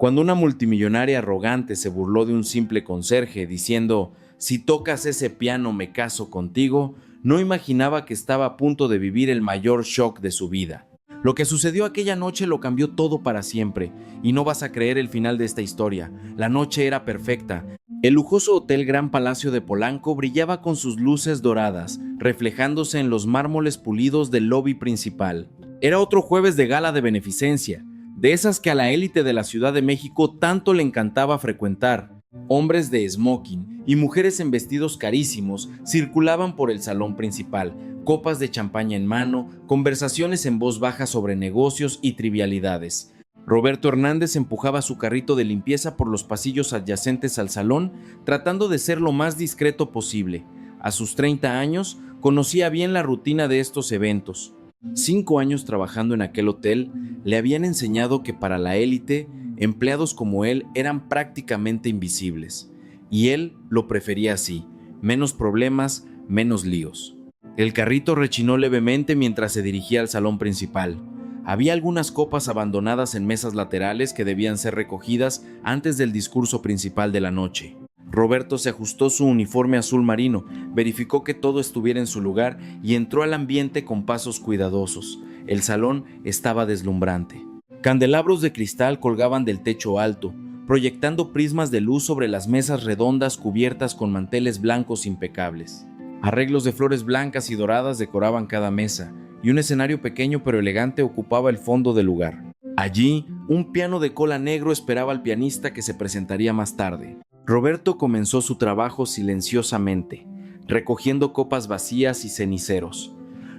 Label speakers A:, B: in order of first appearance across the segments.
A: Cuando una multimillonaria arrogante se burló de un simple conserje diciendo: "Si tocas ese piano me caso contigo", no imaginaba que estaba a punto de vivir el mayor shock de su vida. Lo que sucedió aquella noche lo cambió todo para siempre, y no vas a creer el final de esta historia. La noche era perfecta. El lujoso Hotel Gran Palacio de Polanco brillaba con sus luces doradas, reflejándose en los mármoles pulidos del lobby principal. Era otro jueves de gala de beneficencia, de esas que a la élite de la Ciudad de México tanto le encantaba frecuentar. Hombres de smoking y mujeres en vestidos carísimos circulaban por el salón principal, copas de champaña en mano, conversaciones en voz baja sobre negocios y trivialidades. Roberto Hernández empujaba su carrito de limpieza por los pasillos adyacentes al salón, tratando de ser lo más discreto posible. A sus 30 años, conocía bien la rutina de estos eventos. 5 años trabajando en aquel hotel le habían enseñado que para la élite, empleados como él eran prácticamente invisibles. Y él lo prefería así: menos problemas, menos líos. El carrito rechinó levemente mientras se dirigía al salón principal. Había algunas copas abandonadas en mesas laterales que debían ser recogidas antes del discurso principal de la noche. Roberto se ajustó su uniforme azul marino, verificó que todo estuviera en su lugar y entró al ambiente con pasos cuidadosos. El salón estaba deslumbrante. Candelabros de cristal colgaban del techo alto, proyectando prismas de luz sobre las mesas redondas cubiertas con manteles blancos impecables. Arreglos de flores blancas y doradas decoraban cada mesa, y un escenario pequeño pero elegante ocupaba el fondo del lugar. Allí, un piano de cola negro esperaba al pianista que se presentaría más tarde. Roberto comenzó su trabajo silenciosamente, recogiendo copas vacías y ceniceros.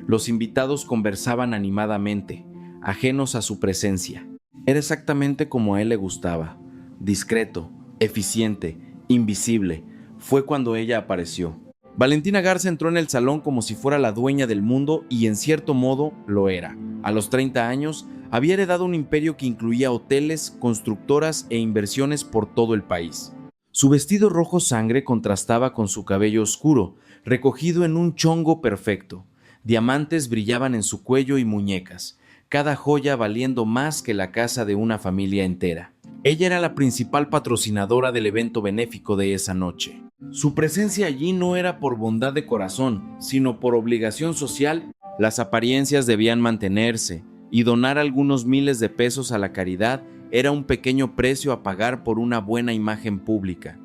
A: Los invitados conversaban animadamente, ajenos a su presencia. Era exactamente como a él le gustaba: discreto, eficiente, invisible. Fue cuando ella apareció. Valentina Garza entró en el salón como si fuera la dueña del mundo, y en cierto modo lo era. A los 30 años, había heredado un imperio que incluía hoteles, constructoras e inversiones por todo el país. Su vestido rojo sangre contrastaba con su cabello oscuro, recogido en un chongo perfecto. Diamantes brillaban en su cuello y muñecas, cada joya valiendo más que la casa de una familia entera. Ella era la principal patrocinadora del evento benéfico de esa noche. Su presencia allí no era por bondad de corazón, sino por obligación social. Las apariencias debían mantenerse, y donar algunos miles de pesos a la caridad era un pequeño precio a pagar por una buena imagen pública.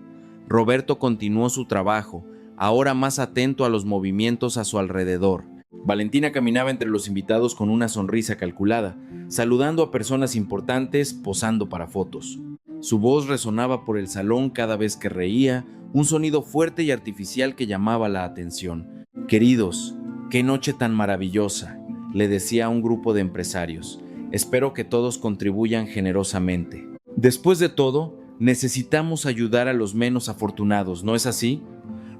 A: Roberto continuó su trabajo, ahora más atento a los movimientos a su alrededor. Valentina caminaba entre los invitados con una sonrisa calculada, saludando a personas importantes, posando para fotos. Su voz resonaba por el salón cada vez que reía, un sonido fuerte y artificial que llamaba la atención. «Queridos, qué noche tan maravillosa», le decía a un grupo de empresarios. «Espero que todos contribuyan generosamente. Después de todo, necesitamos ayudar a los menos afortunados, ¿no es así?».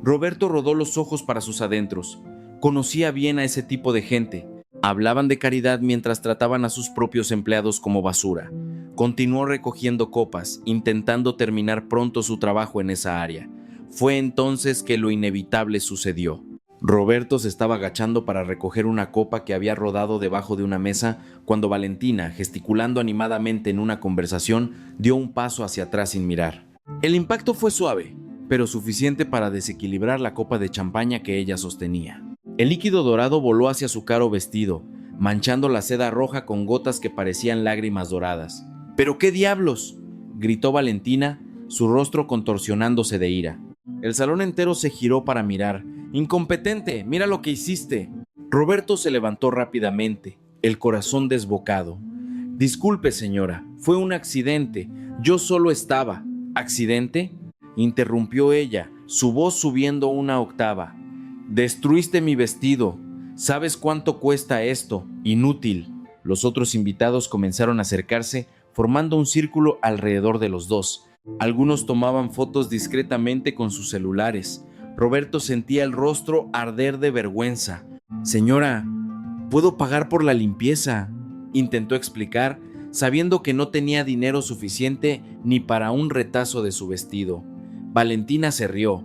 A: Roberto rodó los ojos para sus adentros. Conocía bien a ese tipo de gente. Hablaban de caridad mientras trataban a sus propios empleados como basura. Continuó recogiendo copas, intentando terminar pronto su trabajo en esa área. Fue entonces que lo inevitable sucedió. Roberto se estaba agachando para recoger una copa que había rodado debajo de una mesa cuando Valentina, gesticulando animadamente en una conversación, dio un paso hacia atrás sin mirar. El impacto fue suave, pero suficiente para desequilibrar la copa de champaña que ella sostenía. El líquido dorado voló hacia su caro vestido, manchando la seda roja con gotas que parecían lágrimas doradas. «¿Pero qué diablos?», gritó Valentina, su rostro contorsionándose de ira. El salón entero se giró para mirar. «¡Incompetente! ¡Mira lo que hiciste!». Roberto se levantó rápidamente, el corazón desbocado. «Disculpe, señora, fue un accidente. Yo solo estaba». «¿Accidente?», interrumpió ella, su voz subiendo una octava. «Destruiste mi vestido. ¿Sabes cuánto cuesta esto? Inútil». Los otros invitados comenzaron a acercarse, formando un círculo alrededor de los dos. Algunos tomaban fotos discretamente con sus celulares. Roberto sentía el rostro arder de vergüenza. «Señora, puedo pagar por la limpieza», intentó explicar, sabiendo que no tenía dinero suficiente ni para un retazo de su vestido. Valentina se rió,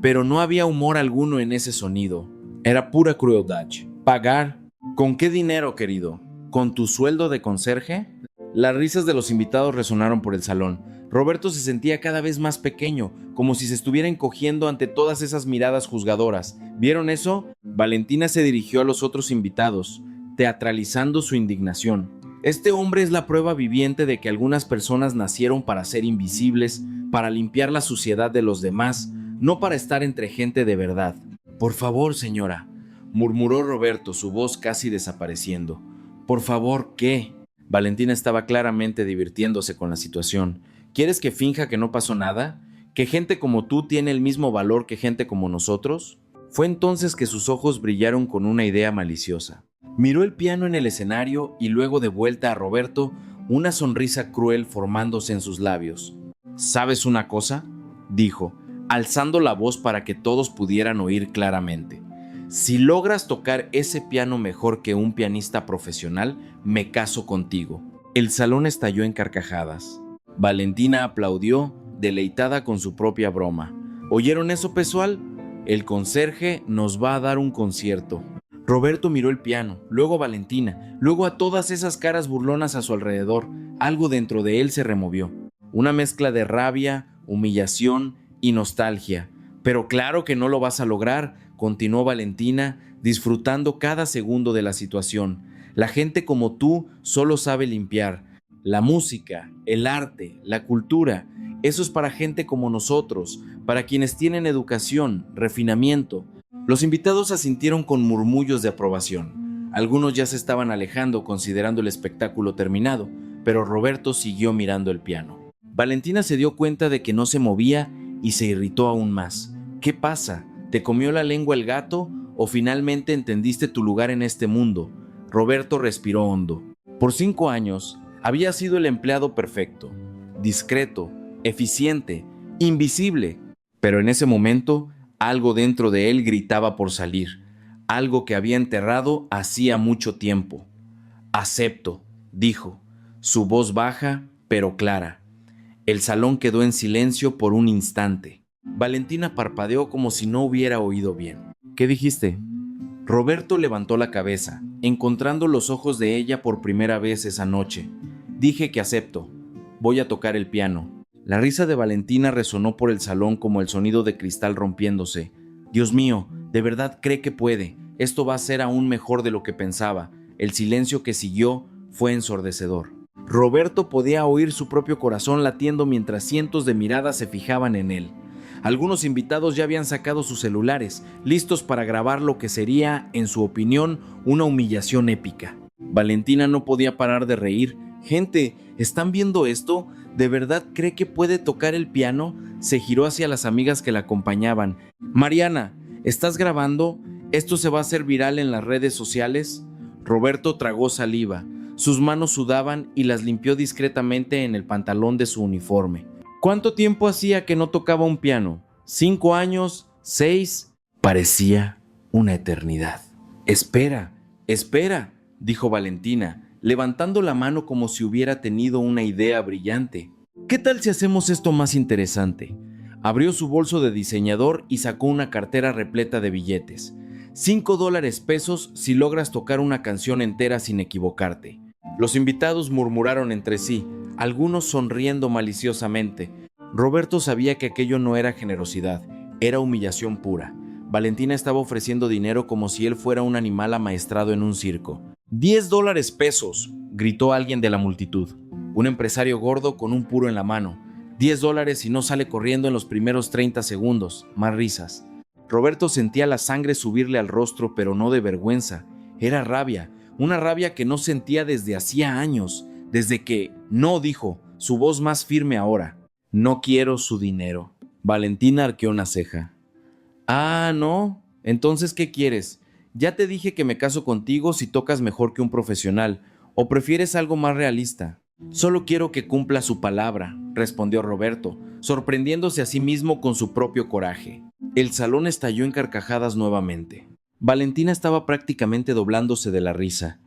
A: pero no había humor alguno en ese sonido. Era pura crueldad. «¿Pagar? ¿Con qué dinero, querido? ¿Con tu sueldo de conserje?». Las risas de los invitados resonaron por el salón. Roberto se sentía cada vez más pequeño, como si se estuviera encogiendo ante todas esas miradas juzgadoras. ¿Vieron eso? Valentina se dirigió a los otros invitados, teatralizando su indignación. Este hombre es la prueba viviente de que algunas personas nacieron para ser invisibles, para limpiar la suciedad de los demás, no para estar entre gente de verdad. Por favor, señora, murmuró Roberto, su voz casi desapareciendo. Por favor, ¿qué? Valentina estaba claramente divirtiéndose con la situación. ¿Quieres que finja que no pasó nada? ¿Que gente como tú tiene el mismo valor que gente como nosotros? Fue entonces que sus ojos brillaron con una idea maliciosa. Miró el piano en el escenario y luego de vuelta a Roberto, una sonrisa cruel formándose en sus labios. ¿Sabes una cosa?, dijo, alzando la voz para que todos pudieran oír claramente. Si logras tocar ese piano mejor que un pianista profesional, me caso contigo. El salón estalló en carcajadas. Valentina aplaudió, deleitada con su propia broma. ¿Oyeron eso, Pesual? El conserje nos va a dar un concierto. Roberto miró el piano, luego a Valentina, luego a todas esas caras burlonas a su alrededor. Algo dentro de él se removió. Una mezcla de rabia, humillación y nostalgia. Pero claro que no lo vas a lograr, continuó Valentina, disfrutando cada segundo de la situación. La gente como tú solo sabe limpiar. La música, el arte, la cultura, eso es para gente como nosotros, para quienes tienen educación, refinamiento. Los invitados asintieron con murmullos de aprobación. Algunos ya se estaban alejando considerando el espectáculo terminado, pero Roberto siguió mirando el piano. Valentina se dio cuenta de que no se movía y se irritó aún más. ¿Qué pasa? ¿Te comió la lengua el gato o finalmente entendiste tu lugar en este mundo? Roberto respiró hondo. Por 5 años había sido el empleado perfecto, discreto, eficiente, invisible, pero en ese momento algo dentro de él gritaba por salir, algo que había enterrado hacía mucho tiempo. Acepto, dijo, su voz baja pero clara. El salón quedó en silencio por un instante. Valentina parpadeó como si no hubiera oído bien. ¿Qué dijiste? Roberto levantó la cabeza, encontrando los ojos de ella por primera vez esa noche. Dije que acepto. Voy a tocar el piano. La risa de Valentina resonó por el salón como el sonido de cristal rompiéndose. Dios mío, ¿de verdad cree que puede? Esto va a ser aún mejor de lo que pensaba. El silencio que siguió fue ensordecedor. Roberto podía oír su propio corazón latiendo mientras cientos de miradas se fijaban en él. Algunos invitados ya habían sacado sus celulares, listos para grabar lo que sería, en su opinión, una humillación épica. Valentina no podía parar de reír. «Gente, ¿están viendo esto? ¿De verdad cree que puede tocar el piano?». Se giró hacia las amigas que la acompañaban. «Mariana, ¿estás grabando? ¿Esto se va a hacer viral en las redes sociales?». Roberto tragó saliva. Sus manos sudaban y las limpió discretamente en el pantalón de su uniforme. ¿Cuánto tiempo hacía que no tocaba un piano? ¿5 años? ¿6? Parecía una eternidad. Espera, dijo Valentina, levantando la mano como si hubiera tenido una idea brillante. ¿Qué tal si hacemos esto más interesante? Abrió su bolso de diseñador y sacó una cartera repleta de billetes. $5 pesos si logras tocar una canción entera sin equivocarte. Los invitados murmuraron entre sí, algunos sonriendo maliciosamente. Roberto sabía que aquello no era generosidad, era humillación pura. Valentina estaba ofreciendo dinero como si él fuera un animal amaestrado en un circo. $10 pesos, gritó alguien de la multitud. Un empresario gordo con un puro en la mano. $10 y no sale corriendo en los primeros 30 segundos. Más risas. Roberto sentía la sangre subirle al rostro, pero no de vergüenza. Era rabia, una rabia que no sentía desde hacía años, desde que no dijo, su voz más firme ahora. No quiero su dinero. Valentina arqueó una ceja. Ah, ¿no? Entonces, ¿qué quieres? Ya te dije que me caso contigo si tocas mejor que un profesional, ¿o prefieres algo más realista? Solo quiero que cumpla su palabra, respondió Roberto, sorprendiéndose a sí mismo con su propio coraje. El salón estalló en carcajadas nuevamente. Valentina estaba prácticamente doblándose de la risa.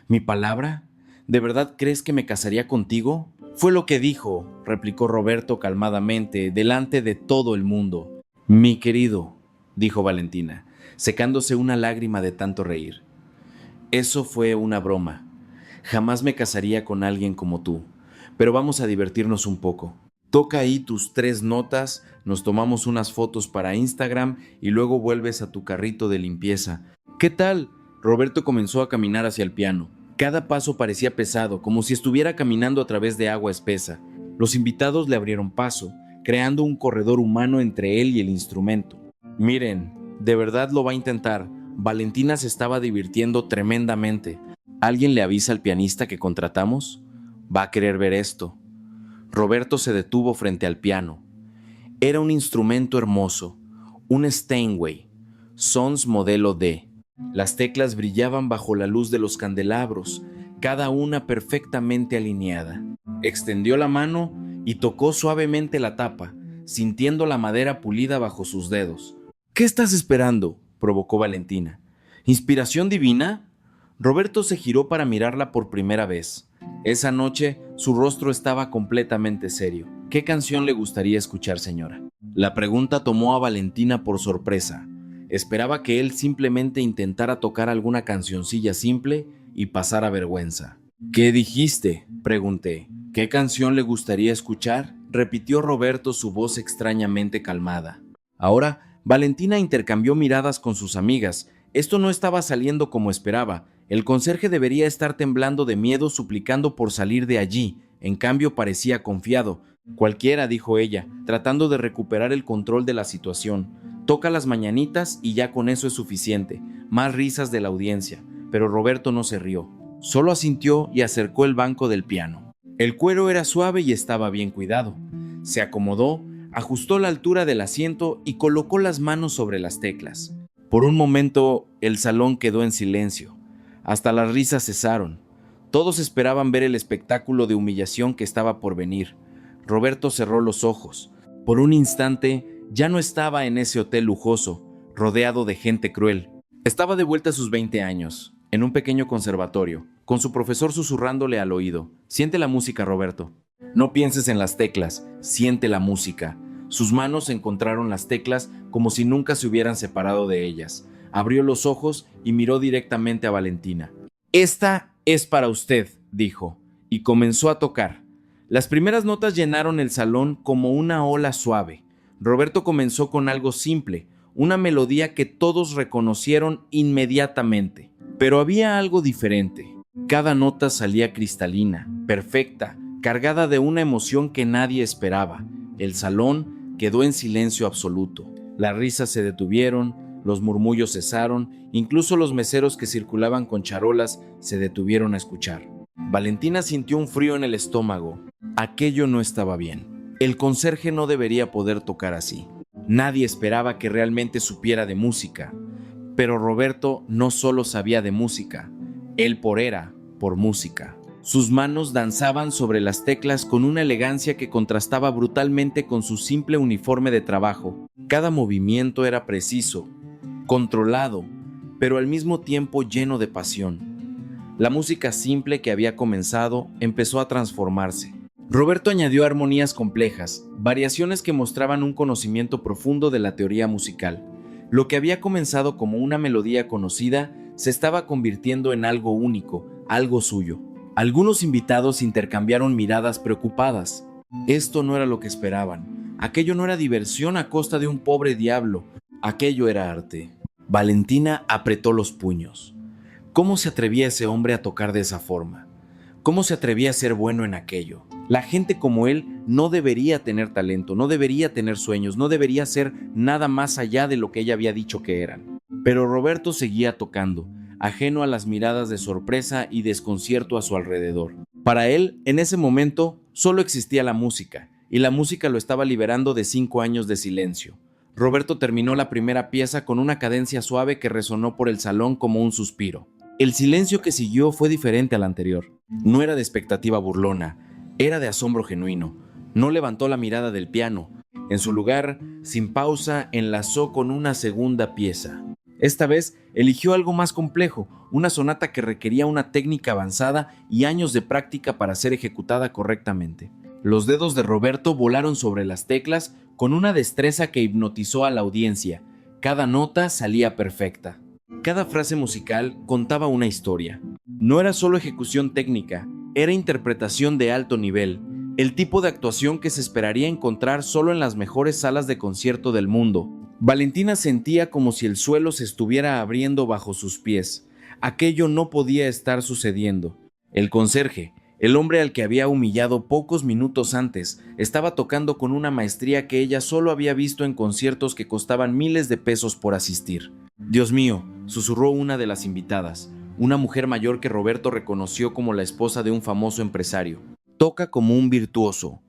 A: ¿Mi palabra? ¿De verdad crees que me casaría contigo? Fue lo que dijo, replicó Roberto calmadamente, delante de todo el mundo. Mi querido, dijo Valentina, secándose una lágrima de tanto reír. Eso fue una broma. Jamás me casaría con alguien como tú, pero vamos a divertirnos un poco. Toca ahí tus 3 notas, nos tomamos unas fotos para Instagram y luego vuelves a tu carrito de limpieza. ¿Qué tal? Roberto comenzó a caminar hacia el piano. Cada paso parecía pesado, como si estuviera caminando a través de agua espesa. Los invitados le abrieron paso, creando un corredor humano entre él y el instrumento. Miren, de verdad lo va a intentar. Valentina se estaba divirtiendo tremendamente. ¿Alguien le avisa al pianista que contratamos? Va a querer ver esto. Roberto se detuvo frente al piano. Era un instrumento hermoso, un Steinway, Sons modelo D. Las teclas brillaban bajo la luz de los candelabros, cada una perfectamente alineada. Extendió la mano y tocó suavemente la tapa, sintiendo la madera pulida bajo sus dedos. ¿Qué estás esperando?, provocó Valentina. ¿Inspiración divina? Roberto se giró para mirarla por primera vez. Esa noche, su rostro estaba completamente serio. ¿Qué canción le gustaría escuchar, señora? La pregunta tomó a Valentina por sorpresa. Esperaba que él simplemente intentara tocar alguna cancioncilla simple y pasara vergüenza. ¿Qué dijiste?, pregunté. ¿Qué canción le gustaría escuchar?, repitió Roberto, su voz extrañamente calmada. Ahora, Valentina intercambió miradas con sus amigas. Esto no estaba saliendo como esperaba. El conserje debería estar temblando de miedo suplicando por salir de allí. En cambio, parecía confiado. Cualquiera, dijo ella, tratando de recuperar el control de la situación. Toca las mañanitas y ya con eso es suficiente. Más risas de la audiencia. Pero Roberto no se rió. Solo asintió y acercó el banco del piano. El cuero era suave y estaba bien cuidado. Se acomodó, ajustó la altura del asiento y colocó las manos sobre las teclas. Por un momento, el salón quedó en silencio. Hasta las risas cesaron. Todos esperaban ver el espectáculo de humillación que estaba por venir. Roberto cerró los ojos. Por un instante, ya no estaba en ese hotel lujoso, rodeado de gente cruel. Estaba de vuelta a sus 20 años, en un pequeño conservatorio, con su profesor susurrándole al oído. Siente la música, Roberto. No pienses en las teclas, siente la música. Sus manos encontraron las teclas como si nunca se hubieran separado de ellas. Abrió los ojos y miró directamente a Valentina. Esta es para usted, dijo, y comenzó a tocar. Las primeras notas llenaron el salón como una ola suave. Roberto comenzó con algo simple, una melodía que todos reconocieron inmediatamente. Pero había algo diferente. Cada nota salía cristalina, perfecta, cargada de una emoción que nadie esperaba. El salón quedó en silencio absoluto. Las risas se detuvieron, los murmullos cesaron, incluso los meseros que circulaban con charolas se detuvieron a escuchar. Valentina sintió un frío en el estómago. Aquello no estaba bien. El conserje no debería poder tocar así. Nadie esperaba que realmente supiera de música. Pero Roberto no solo sabía de música, él era por música. Sus manos danzaban sobre las teclas con una elegancia que contrastaba brutalmente con su simple uniforme de trabajo. Cada movimiento era preciso, controlado, pero al mismo tiempo lleno de pasión. La música simple que había comenzado empezó a transformarse. Roberto añadió armonías complejas, variaciones que mostraban un conocimiento profundo de la teoría musical. Lo que había comenzado como una melodía conocida se estaba convirtiendo en algo único, algo suyo. Algunos invitados intercambiaron miradas preocupadas. Esto no era lo que esperaban. Aquello no era diversión a costa de un pobre diablo. Aquello era arte. Valentina apretó los puños. ¿Cómo se atrevía ese hombre a tocar de esa forma? ¿Cómo se atrevía a ser bueno en aquello? La gente como él no debería tener talento, no debería tener sueños, no debería ser nada más allá de lo que ella había dicho que eran. Pero Roberto seguía tocando, ajeno a las miradas de sorpresa y desconcierto a su alrededor. Para él, en ese momento, solo existía la música, y la música lo estaba liberando de 5 años de silencio. Roberto terminó la primera pieza con una cadencia suave que resonó por el salón como un suspiro. El silencio que siguió fue diferente al anterior. No era de expectativa burlona, era de asombro genuino. No levantó la mirada del piano. En su lugar, sin pausa, enlazó con una segunda pieza. Esta vez eligió algo más complejo, una sonata que requería una técnica avanzada y años de práctica para ser ejecutada correctamente. Los dedos de Roberto volaron sobre las teclas con una destreza que hipnotizó a la audiencia. Cada nota salía perfecta. Cada frase musical contaba una historia. No era solo ejecución técnica, era interpretación de alto nivel, el tipo de actuación que se esperaría encontrar solo en las mejores salas de concierto del mundo. Valentina sentía como si el suelo se estuviera abriendo bajo sus pies. Aquello no podía estar sucediendo. El conserje, el hombre al que había humillado pocos minutos antes, estaba tocando con una maestría que ella solo había visto en conciertos que costaban miles de pesos por asistir. «Dios mío», susurró una de las invitadas, una mujer mayor que Roberto reconoció como la esposa de un famoso empresario. «Toca como un virtuoso».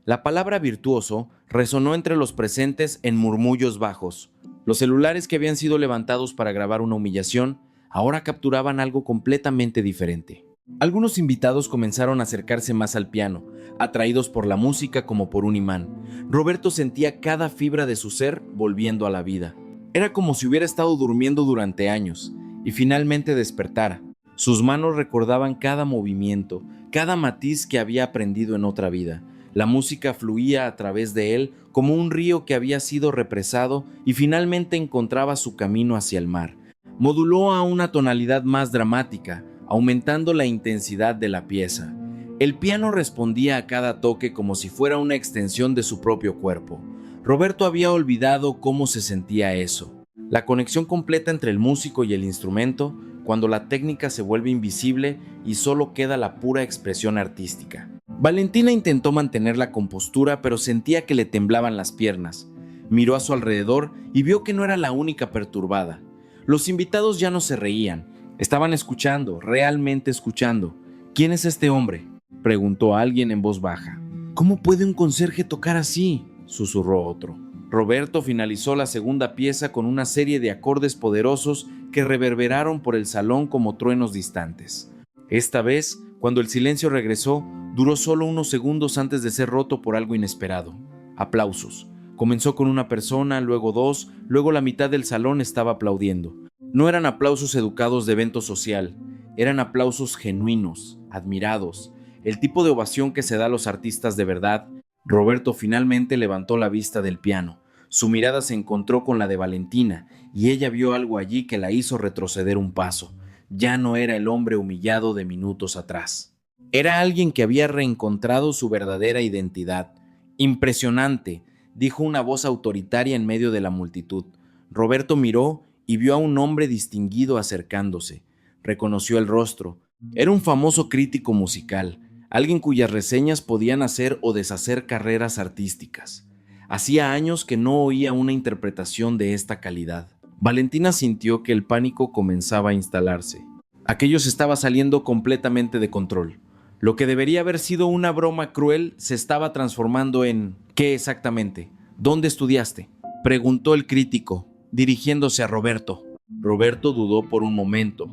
A: La palabra virtuoso resonó entre los presentes en murmullos bajos. Los celulares que habían sido levantados para grabar una humillación ahora capturaban algo completamente diferente. Algunos invitados comenzaron a acercarse más al piano, atraídos por la música como por un imán. Roberto sentía cada fibra de su ser volviendo a la vida. Era como si hubiera estado durmiendo durante años y finalmente despertara. Sus manos recordaban cada movimiento, cada matiz que había aprendido en otra vida. La música fluía a través de él como un río que había sido represado y finalmente encontraba su camino hacia el mar. Moduló a una tonalidad más dramática, aumentando la intensidad de la pieza. El piano respondía a cada toque como si fuera una extensión de su propio cuerpo. Roberto había olvidado cómo se sentía eso. La conexión completa entre el músico y el instrumento, cuando la técnica se vuelve invisible y solo queda la pura expresión artística. Valentina intentó mantener la compostura, pero sentía que le temblaban las piernas. Miró a su alrededor y vio que no era la única perturbada. Los invitados ya no se reían, estaban escuchando, realmente escuchando. «¿Quién es este hombre?», preguntó alguien en voz baja. «¿Cómo puede un conserje tocar así?», susurró otro. Roberto finalizó la segunda pieza con una serie de acordes poderosos que reverberaron por el salón como truenos distantes. Esta vez, cuando el silencio regresó, duró solo unos segundos antes de ser roto por algo inesperado. Aplausos. Comenzó con una persona, luego dos, luego la mitad del salón estaba aplaudiendo. No eran aplausos educados de evento social, eran aplausos genuinos, admirados, el tipo de ovación que se da a los artistas de verdad. Roberto finalmente levantó la vista del piano. Su mirada se encontró con la de Valentina y ella vio algo allí que la hizo retroceder un paso. Ya no era el hombre humillado de minutos atrás. Era alguien que había reencontrado su verdadera identidad. «Impresionante», dijo una voz autoritaria en medio de la multitud. Roberto miró y vio a un hombre distinguido acercándose. Reconoció el rostro. Era un famoso crítico musical, alguien cuyas reseñas podían hacer o deshacer carreras artísticas. Hacía años que no oía una interpretación de esta calidad. Valentina sintió que el pánico comenzaba a instalarse. Aquello se estaba saliendo completamente de control. Lo que debería haber sido una broma cruel se estaba transformando en... «¿Qué exactamente? ¿Dónde estudiaste?», preguntó el crítico, dirigiéndose a Roberto. Roberto dudó por un momento.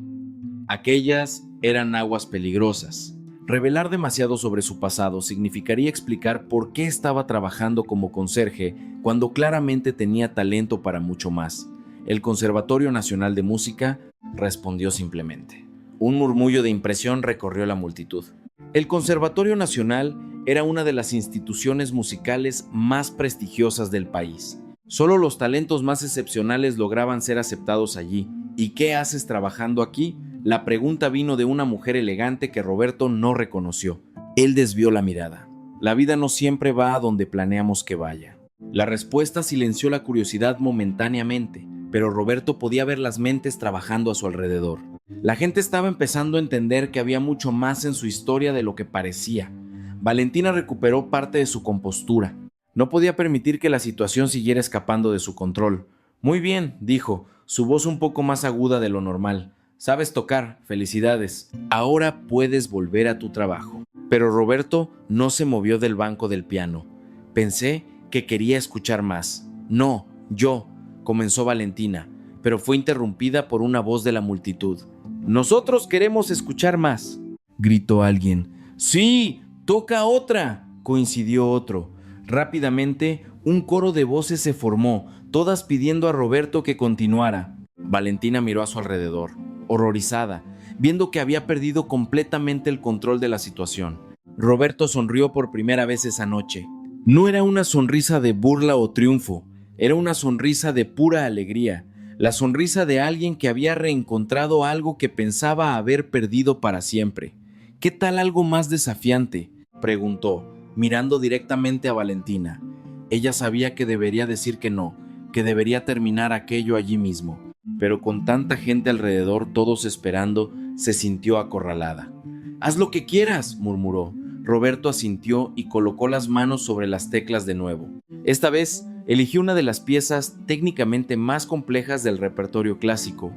A: Aquellas eran aguas peligrosas. Revelar demasiado sobre su pasado significaría explicar por qué estaba trabajando como conserje cuando claramente tenía talento para mucho más. El Conservatorio Nacional de Música respondió simplemente. Un murmullo de impresión recorrió la multitud. El Conservatorio Nacional era una de las instituciones musicales más prestigiosas del país. Solo los talentos más excepcionales lograban ser aceptados allí. «¿Y qué haces trabajando aquí?», la pregunta vino de una mujer elegante que Roberto no reconoció. Él desvió la mirada. La vida no siempre va a donde planeamos que vaya. La respuesta silenció la curiosidad momentáneamente, pero Roberto podía ver las mentes trabajando a su alrededor. La gente estaba empezando a entender que había mucho más en su historia de lo que parecía. Valentina recuperó parte de su compostura. No podía permitir que la situación siguiera escapando de su control. «Muy bien», dijo, su voz un poco más aguda de lo normal. «Sabes tocar, felicidades. Ahora puedes volver a tu trabajo». Pero Roberto no se movió del banco del piano. «Pensé que quería escuchar más». «No, yo», comenzó Valentina, pero fue interrumpida por una voz de la multitud. «Nosotros queremos escuchar más», gritó alguien. «Sí, toca otra», coincidió otro. Rápidamente, un coro de voces se formó, todas pidiendo a Roberto que continuara. Valentina miró a su alrededor, horrorizada, viendo que había perdido completamente el control de la situación. Roberto sonrió por primera vez esa noche. No era una sonrisa de burla o triunfo, era una sonrisa de pura alegría. la sonrisa de alguien que había reencontrado algo que pensaba haber perdido para siempre. ¿Qué tal algo más desafiante?, preguntó, mirando directamente a Valentina. Ella sabía que debería decir que no, que debería terminar aquello allí mismo, pero con tanta gente alrededor, todos esperando, se sintió acorralada. «Haz lo que quieras», murmuró. Roberto asintió y colocó las manos sobre las teclas de nuevo. Esta vez, eligió una de las piezas técnicamente más complejas del repertorio clásico.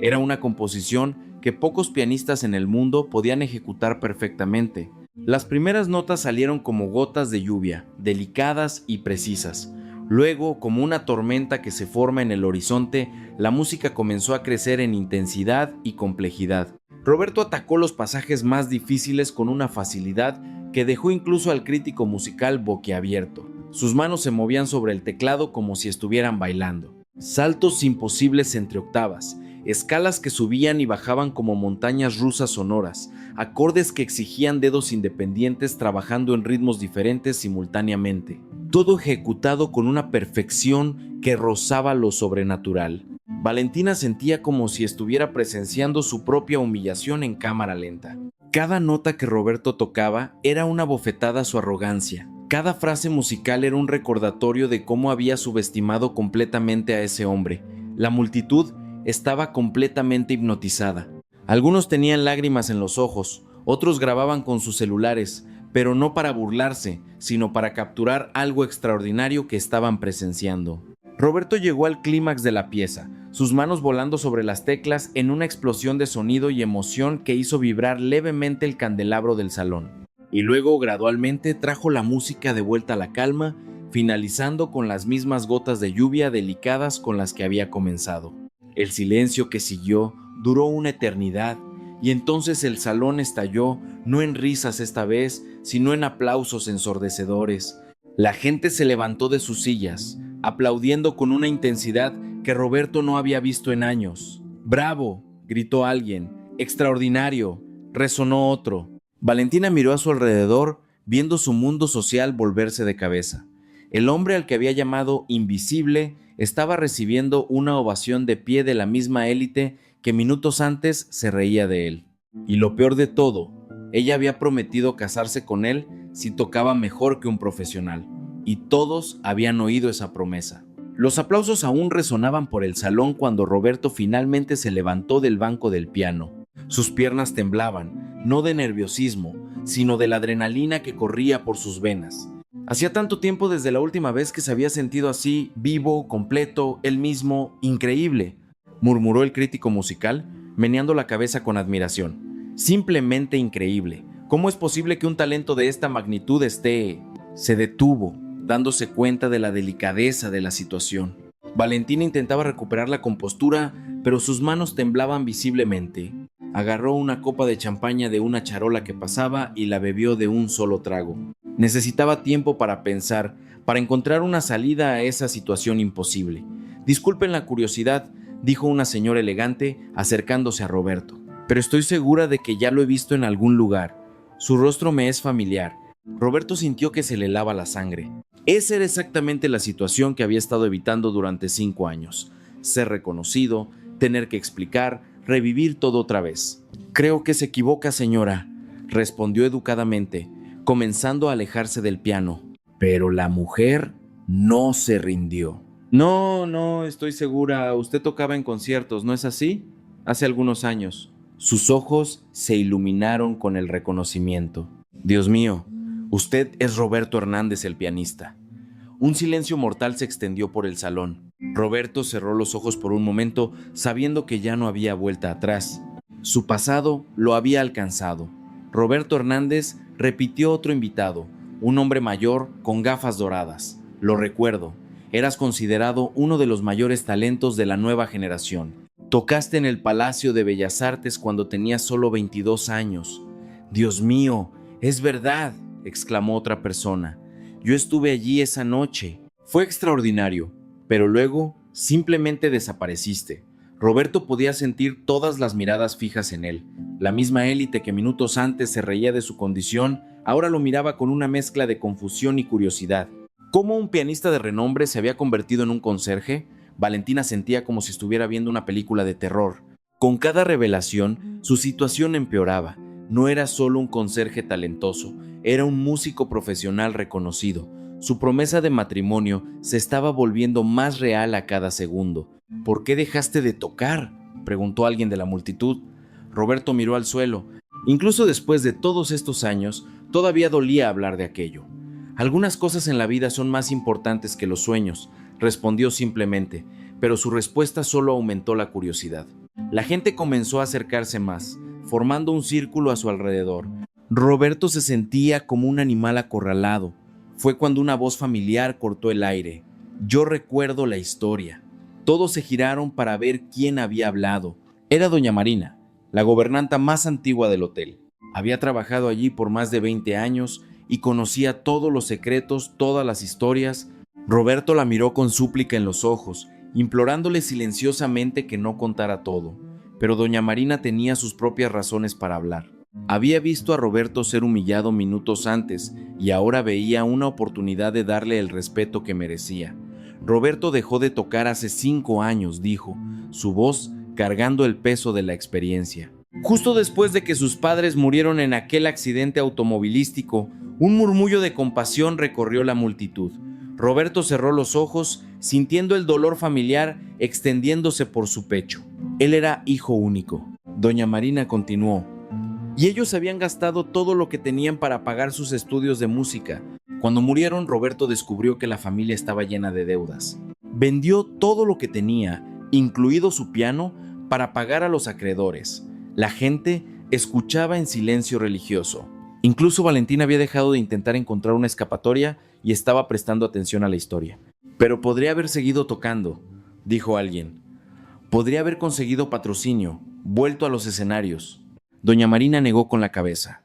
A: Era una composición que pocos pianistas en el mundo podían ejecutar perfectamente. Las primeras notas salieron como gotas de lluvia, delicadas y precisas. Luego, como una tormenta que se forma en el horizonte, la música comenzó a crecer en intensidad y complejidad. Roberto atacó los pasajes más difíciles con una facilidad que dejó incluso al crítico musical boquiabierto. Sus manos se movían sobre el teclado como si estuvieran bailando. Saltos imposibles entre octavas, escalas que subían y bajaban como montañas rusas sonoras, acordes que exigían dedos independientes trabajando en ritmos diferentes simultáneamente. Todo ejecutado con una perfección que rozaba lo sobrenatural. Valentina sentía como si estuviera presenciando su propia humillación en cámara lenta. Cada nota que Roberto tocaba era una bofetada a su arrogancia. Cada frase musical era un recordatorio de cómo había subestimado completamente a ese hombre. La multitud estaba completamente hipnotizada. Algunos tenían lágrimas en los ojos, otros grababan con sus celulares, pero no para burlarse, sino para capturar algo extraordinario que estaban presenciando. Roberto llegó al clímax de la pieza, sus manos volando sobre las teclas en una explosión de sonido y emoción que hizo vibrar levemente el candelabro del salón. Y luego, gradualmente, trajo la música de vuelta a la calma, finalizando con las mismas gotas de lluvia delicadas con las que había comenzado. El silencio que siguió duró una eternidad, y entonces el salón estalló, no en risas esta vez, sino en aplausos ensordecedores. La gente se levantó de sus sillas, aplaudiendo con una intensidad que Roberto no había visto en años. «¡Bravo!», gritó alguien. «¡Extraordinario!», resonó otro. Valentina miró a su alrededor, viendo su mundo social volverse de cabeza. El hombre al que había llamado invisible estaba recibiendo una ovación de pie de la misma élite que minutos antes se reía de él. Y lo peor de todo, ella había prometido casarse con él si tocaba mejor que un profesional. Y todos habían oído esa promesa. Los aplausos aún resonaban por el salón cuando Roberto finalmente se levantó del banco del piano. Sus piernas temblaban, no de nerviosismo, sino de la adrenalina que corría por sus venas. Hacía tanto tiempo desde la última vez que se había sentido así, vivo, completo, él mismo, increíble, murmuró el crítico musical, meneando la cabeza con admiración. Simplemente increíble. ¿Cómo es posible que un talento de esta magnitud esté...? Se detuvo, dándose cuenta de la delicadeza de la situación. Valentina intentaba recuperar la compostura, pero sus manos temblaban visiblemente. Agarró una copa de champaña de una charola que pasaba y la bebió de un solo trago. Necesitaba tiempo para pensar, para encontrar una salida a esa situación imposible. «Disculpen la curiosidad», dijo una señora elegante acercándose a Roberto, «pero estoy segura de que ya lo he visto en algún lugar. Su rostro me es familiar». Roberto sintió que se le helaba la sangre. Esa era exactamente la situación que había estado evitando durante 5 años. Ser reconocido, tener que explicar, revivir todo otra vez. «Creo que se equivoca, señora», respondió educadamente, comenzando a alejarse del piano. Pero la mujer no se rindió. No, estoy segura. Usted tocaba en conciertos, ¿no es así? Hace algunos años». Sus ojos se iluminaron con el reconocimiento. «Dios mío, usted es Roberto Hernández, el pianista». Un silencio mortal se extendió por el salón. Roberto cerró los ojos por un momento, sabiendo que ya no había vuelta atrás. Su pasado lo había alcanzado. Roberto Hernández, repitió otro invitado, un hombre mayor con gafas doradas. «Lo recuerdo. Eras considerado uno de los mayores talentos de la nueva generación. Tocaste en el Palacio de Bellas Artes cuando tenías solo 22 años. «Dios mío, es verdad», exclamó otra persona. «Yo estuve allí esa noche. Fue extraordinario, pero luego simplemente desapareciste». Roberto podía sentir todas las miradas fijas en él. La misma élite que minutos antes se reía de su condición, ahora lo miraba con una mezcla de confusión y curiosidad. ¿Cómo un pianista de renombre se había convertido en un conserje? Valentina sentía como si estuviera viendo una película de terror. Con cada revelación, su situación empeoraba. No era solo un conserje talentoso, era un músico profesional reconocido. Su promesa de matrimonio se estaba volviendo más real a cada segundo. ¿Por qué dejaste de tocar?, preguntó alguien de la multitud. Roberto miró al suelo. Incluso después de todos estos años, todavía dolía hablar de aquello. Algunas cosas en la vida son más importantes que los sueños, respondió simplemente, pero su respuesta solo aumentó la curiosidad. La gente comenzó a acercarse más, formando un círculo a su alrededor. Roberto se sentía como un animal acorralado. Fue cuando una voz familiar cortó el aire. Yo recuerdo la historia. Todos se giraron para ver quién había hablado. Era doña Marina, la gobernanta más antigua del hotel. Había trabajado allí por más de 20 años y conocía todos los secretos, todas las historias. Roberto la miró con súplica en los ojos, implorándole silenciosamente que no contara todo. Pero doña Marina tenía sus propias razones para hablar. Había visto a Roberto ser humillado minutos antes y ahora veía una oportunidad de darle el respeto que merecía. Roberto dejó de tocar hace 5 años, dijo, su voz cargando el peso de la experiencia. Justo después de que sus padres murieron en aquel accidente automovilístico, un murmullo de compasión recorrió la multitud. Roberto cerró los ojos, sintiendo el dolor familiar extendiéndose por su pecho. Él era hijo único. Doña Marina continuó. Y ellos habían gastado todo lo que tenían para pagar sus estudios de música. Cuando murieron, Roberto descubrió que la familia estaba llena de deudas. Vendió todo lo que tenía, incluido su piano, para pagar a los acreedores. La gente escuchaba en silencio religioso. Incluso Valentina había dejado de intentar encontrar una escapatoria y estaba prestando atención a la historia. Pero podría haber seguido tocando, dijo alguien. Podría haber conseguido patrocinio, vuelto a los escenarios. Doña Marina negó con la cabeza.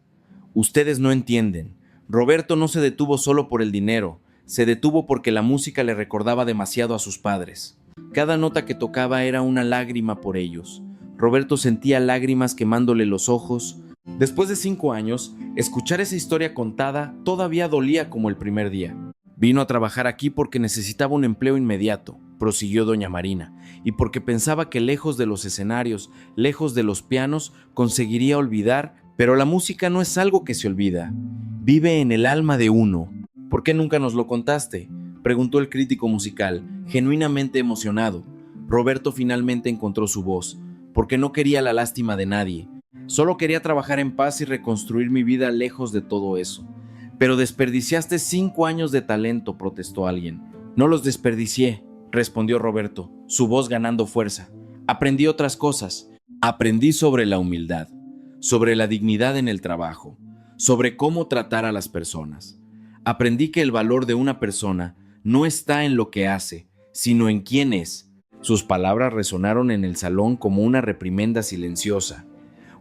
A: Ustedes no entienden. Roberto no se detuvo solo por el dinero, se detuvo porque la música le recordaba demasiado a sus padres. Cada nota que tocaba era una lágrima por ellos. Roberto sentía lágrimas quemándole los ojos. Después de 5 años, escuchar esa historia contada todavía dolía como el primer día. Vino a trabajar aquí porque necesitaba un empleo inmediato, prosiguió doña Marina, y porque pensaba que lejos de los escenarios, lejos de los pianos, conseguiría olvidar, pero la música no es algo que se olvida. Vive en el alma de uno. ¿Por qué nunca nos lo contaste?, preguntó el crítico musical, genuinamente emocionado. Roberto finalmente encontró su voz, porque no quería la lástima de nadie. Solo quería trabajar en paz y reconstruir mi vida lejos de todo eso. Pero desperdiciaste 5 años de talento, protestó alguien. No los desperdicié, respondió Roberto, su voz ganando fuerza. Aprendí otras cosas. Aprendí sobre la humildad, sobre la dignidad en el trabajo, sobre cómo tratar a las personas. Aprendí que el valor de una persona no está en lo que hace, sino en quién es. Sus palabras resonaron en el salón como una reprimenda silenciosa.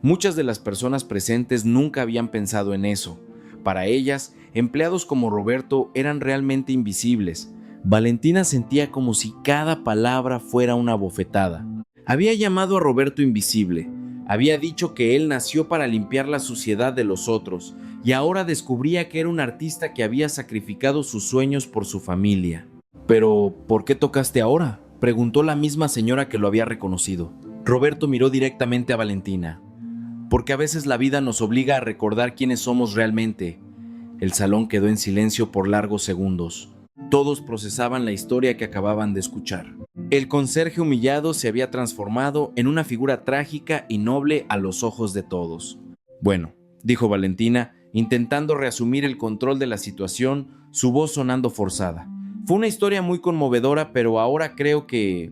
A: Muchas de las personas presentes nunca habían pensado en eso. Para ellas, empleados como Roberto eran realmente invisibles. Valentina sentía como si cada palabra fuera una bofetada. Había llamado a Roberto invisible. Había dicho que él nació para limpiar la suciedad de los otros, y ahora descubría que era un artista que había sacrificado sus sueños por su familia. «¿Pero por qué tocaste ahora?», preguntó la misma señora que lo había reconocido. Roberto miró directamente a Valentina. «Porque a veces la vida nos obliga a recordar quiénes somos realmente». El salón quedó en silencio por largos segundos. Todos procesaban la historia que acababan de escuchar. El conserje humillado se había transformado en una figura trágica y noble a los ojos de todos. «Bueno», dijo Valentina, intentando reasumir el control de la situación, su voz sonando forzada. «Fue una historia muy conmovedora, pero ahora creo que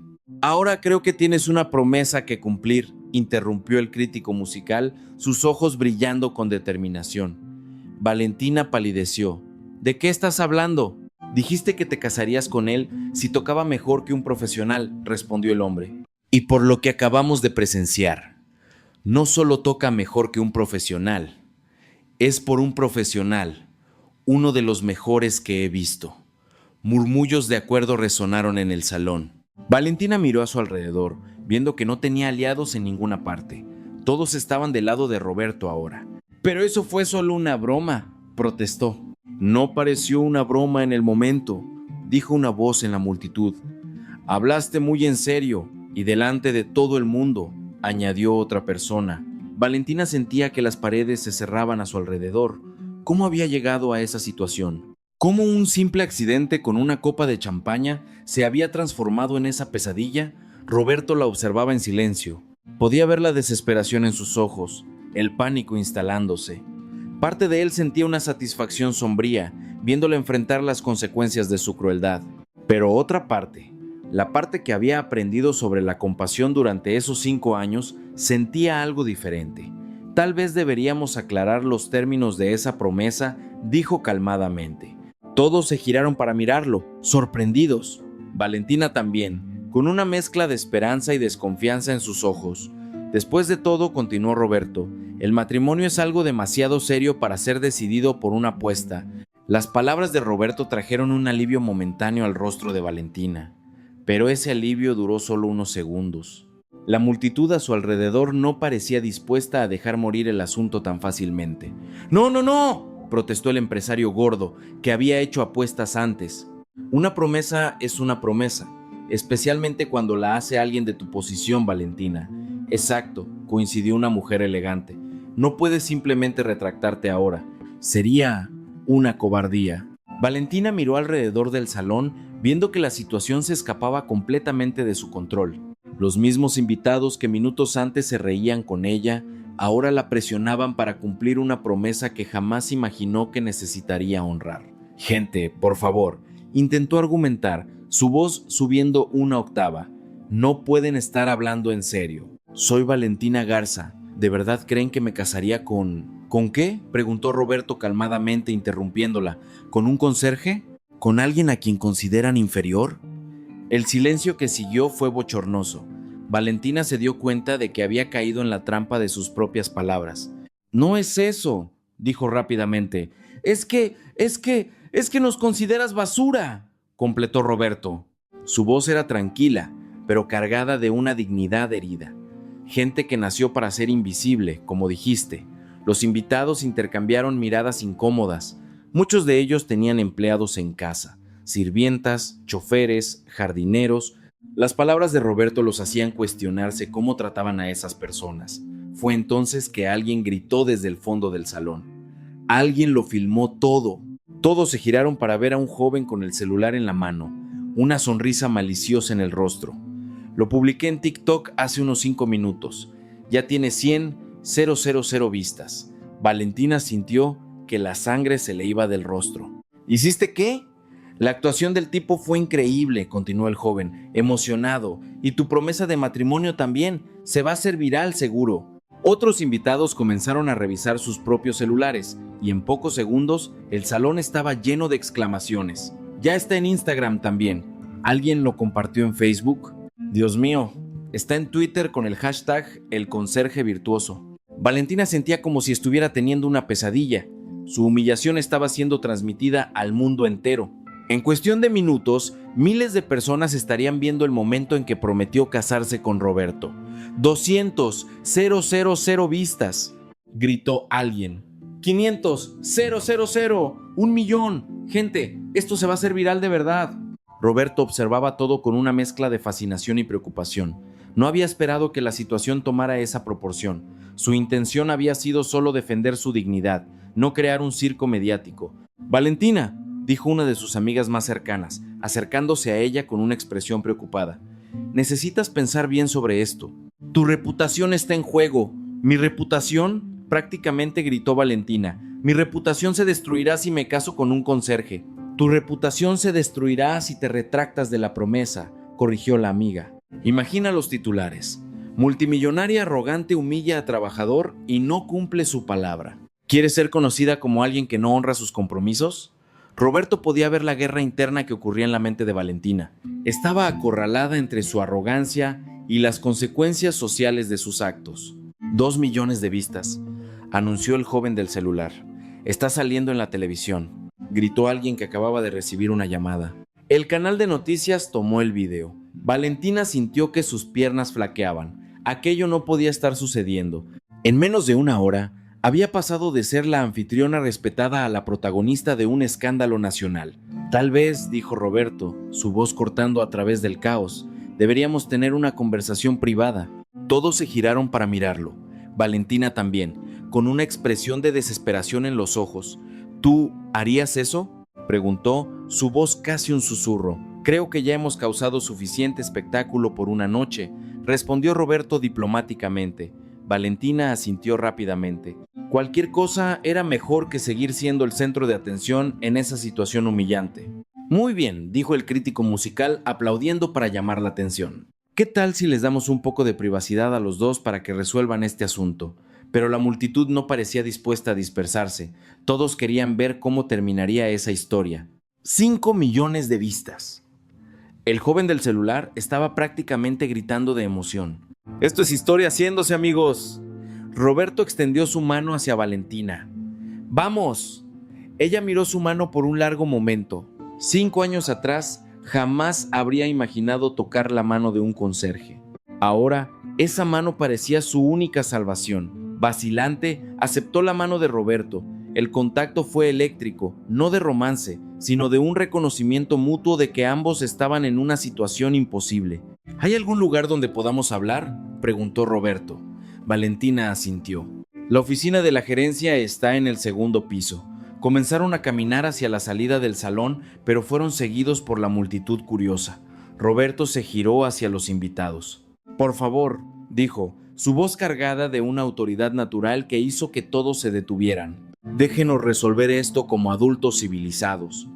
A: tienes una promesa que cumplir», interrumpió el crítico musical, sus ojos brillando con determinación. Valentina palideció. «¿De qué estás hablando?». «Dijiste que te casarías con él si tocaba mejor que un profesional», respondió el hombre. «Y por lo que acabamos de presenciar, no solo toca mejor que un profesional, es por un profesional, uno de los mejores que he visto». Murmullos de acuerdo resonaron en el salón. Valentina miró a su alrededor, viendo que no tenía aliados en ninguna parte. Todos estaban del lado de Roberto ahora. «Pero eso fue solo una broma», protestó. «No pareció una broma en el momento», dijo una voz en la multitud. Hablaste muy en serio y delante de todo el mundo, añadió otra persona. Valentina sentía que las paredes se cerraban a su alrededor. ¿Cómo había llegado a esa situación? ¿Cómo un simple accidente con una copa de champaña se había transformado en esa pesadilla? Roberto la observaba en silencio. Podía ver la desesperación en sus ojos, el pánico instalándose. Parte de él sentía una satisfacción sombría, viéndola enfrentar las consecuencias de su crueldad. Pero otra parte, la parte que había aprendido sobre la compasión durante esos 5 años, sentía algo diferente. Tal vez deberíamos aclarar los términos de esa promesa, dijo calmadamente. Todos se giraron para mirarlo, sorprendidos. Valentina también, con una mezcla de esperanza y desconfianza en sus ojos. Después de todo, continuó Roberto, el matrimonio es algo demasiado serio para ser decidido por una apuesta. Las palabras de Roberto trajeron un alivio momentáneo al rostro de Valentina, pero ese alivio duró solo unos segundos. La multitud a su alrededor no parecía dispuesta a dejar morir el asunto tan fácilmente. ¡No, no, no!, protestó el empresario gordo, que había hecho apuestas antes. Una promesa es una promesa, especialmente cuando la hace alguien de tu posición, Valentina. Exacto, coincidió una mujer elegante. No puedes simplemente retractarte ahora. Sería una cobardía. Valentina miró alrededor del salón, viendo que la situación se escapaba completamente de su control. Los mismos invitados que minutos antes se reían con ella, ahora la presionaban para cumplir una promesa que jamás imaginó que necesitaría honrar. Gente, por favor, intentó argumentar, su voz subiendo una octava. No pueden estar hablando en serio. Soy Valentina Garza. ¿De verdad creen que me casaría con... ¿Con qué?, preguntó Roberto calmadamente, interrumpiéndola. ¿Con un conserje? ¿Con alguien a quien consideran inferior? El silencio que siguió fue bochornoso. Valentina se dio cuenta de que había caído en la trampa de sus propias palabras. No es eso, dijo rápidamente. Es que nos consideras basura, completó Roberto. Su voz era tranquila, pero cargada de una dignidad herida. Gente que nació para ser invisible, como dijiste. Los invitados intercambiaron miradas incómodas. Muchos de ellos tenían empleados en casa, sirvientas, choferes, jardineros. Las palabras de Roberto los hacían cuestionarse cómo trataban a esas personas. Fue entonces que alguien gritó desde el fondo del salón. Alguien lo filmó todo. Todos se giraron para ver a un joven con el celular en la mano, una sonrisa maliciosa en el rostro. Lo publiqué en TikTok hace unos 5 minutos. Ya tiene 100,000 vistas. Valentina sintió que la sangre se le iba del rostro. ¿Hiciste qué? La actuación del tipo fue increíble, continuó el joven, emocionado. Y tu promesa de matrimonio también. Se va a hacer viral, seguro. Otros invitados comenzaron a revisar sus propios celulares y en pocos segundos el salón estaba lleno de exclamaciones. Ya está en Instagram también. ¿Alguien lo compartió en Facebook? Dios mío, está en Twitter con el hashtag El Conserje Virtuoso. Valentina sentía como si estuviera teniendo una pesadilla. Su humillación estaba siendo transmitida al mundo entero. En cuestión de minutos, miles de personas estarían viendo el momento en que prometió casarse con Roberto. 200,000 vistas, gritó alguien. 500,000, 1,000,000. Gente, esto se va a hacer viral de verdad. Roberto observaba todo con una mezcla de fascinación y preocupación. No había esperado que la situación tomara esa proporción. Su intención había sido solo defender su dignidad, no crear un circo mediático. Valentina, dijo una de sus amigas más cercanas, acercándose a ella con una expresión preocupada. Necesitas pensar bien sobre esto. Tu reputación está en juego. ¿Mi reputación?, prácticamente gritó Valentina. Mi reputación se destruirá si me caso con un conserje. Tu reputación se destruirá si te retractas de la promesa, corrigió la amiga. Imagina los titulares. Multimillonaria arrogante humilla a trabajador y no cumple su palabra. ¿Quieres ser conocida como alguien que no honra sus compromisos? Roberto podía ver la guerra interna que ocurría en la mente de Valentina. Estaba acorralada entre su arrogancia y las consecuencias sociales de sus actos. 2 millones de vistas, anunció el joven del celular. Está saliendo en la televisión, gritó alguien que acababa de recibir una llamada. El canal de noticias tomó el video. Valentina sintió que sus piernas flaqueaban. Aquello no podía estar sucediendo. En menos de una hora, Había pasado de ser la anfitriona respetada a la protagonista de un escándalo nacional. Tal vez, dijo Roberto, su voz cortando a través del caos, deberíamos tener una conversación privada. Todos se giraron para mirarlo. Valentina también, con una expresión de desesperación en los ojos. ¿Tú harías eso?, preguntó, su voz casi un susurro. Creo que ya hemos causado suficiente espectáculo por una noche, respondió Roberto diplomáticamente. Valentina asintió rápidamente. Cualquier cosa era mejor que seguir siendo el centro de atención en esa situación humillante. Muy bien, dijo el crítico musical aplaudiendo para llamar la atención. ¿Qué tal si les damos un poco de privacidad a los dos para que resuelvan este asunto? Pero la multitud no parecía dispuesta a dispersarse. Todos querían ver cómo terminaría esa historia. 5 millones de vistas. El joven del celular estaba prácticamente gritando de emoción. Esto es historia haciéndose, amigos. Roberto extendió su mano hacia Valentina. ¡Vamos! Ella miró su mano por un largo momento. 5 años atrás, jamás habría imaginado tocar la mano de un conserje. Ahora, esa mano parecía su única salvación. Vacilante, aceptó la mano de Roberto. El contacto fue eléctrico, no de romance, sino de un reconocimiento mutuo de que ambos estaban en una situación imposible. ¿Hay algún lugar donde podamos hablar?, preguntó Roberto. Valentina asintió. La oficina de la gerencia está en el segundo piso. Comenzaron a caminar hacia la salida del salón, pero fueron seguidos por la multitud curiosa. Roberto se giró hacia los invitados. Por favor, dijo, su voz cargada de una autoridad natural que hizo que todos se detuvieran. Déjenos resolver esto como adultos civilizados.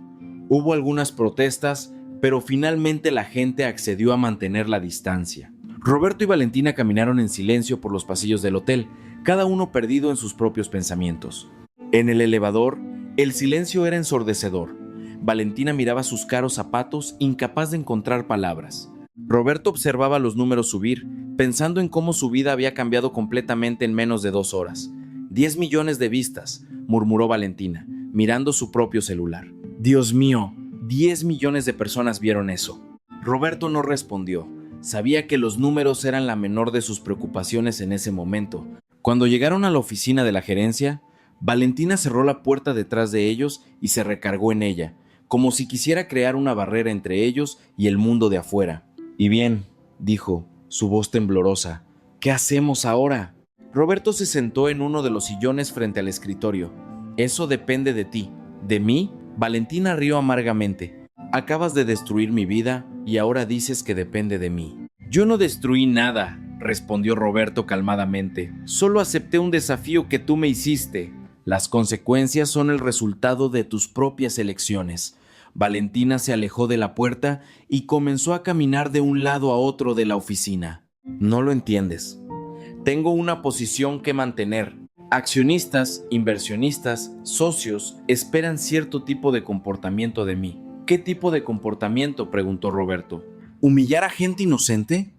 A: Hubo algunas protestas, pero finalmente la gente accedió a mantener la distancia. Roberto y Valentina caminaron en silencio por los pasillos del hotel, cada uno perdido en sus propios pensamientos. En el elevador, el silencio era ensordecedor. Valentina miraba sus caros zapatos, incapaz de encontrar palabras. Roberto observaba los números subir, pensando en cómo su vida había cambiado completamente en menos de 2 horas. 10 millones de vistas, murmuró Valentina, mirando su propio celular. Dios mío, 10 millones de personas vieron eso. Roberto no respondió. Sabía que los números eran la menor de sus preocupaciones en ese momento. Cuando llegaron a la oficina de la gerencia, Valentina cerró la puerta detrás de ellos y se recargó en ella, como si quisiera crear una barrera entre ellos y el mundo de afuera. Y bien, dijo, su voz temblorosa, ¿qué hacemos ahora? Roberto se sentó en uno de los sillones frente al escritorio. Eso depende de ti. ¿De mí? Valentina rió amargamente. Acabas de destruir mi vida y ahora dices que depende de mí. Yo no destruí nada, respondió Roberto calmadamente. Solo acepté un desafío que tú me hiciste. Las consecuencias son el resultado de tus propias elecciones. Valentina se alejó de la puerta y comenzó a caminar de un lado a otro de la oficina. No lo entiendes. Tengo una posición que mantener. Accionistas, inversionistas, socios esperan cierto tipo de comportamiento de mí. ¿Qué tipo de comportamiento?, preguntó Roberto. ¿Humillar a gente inocente?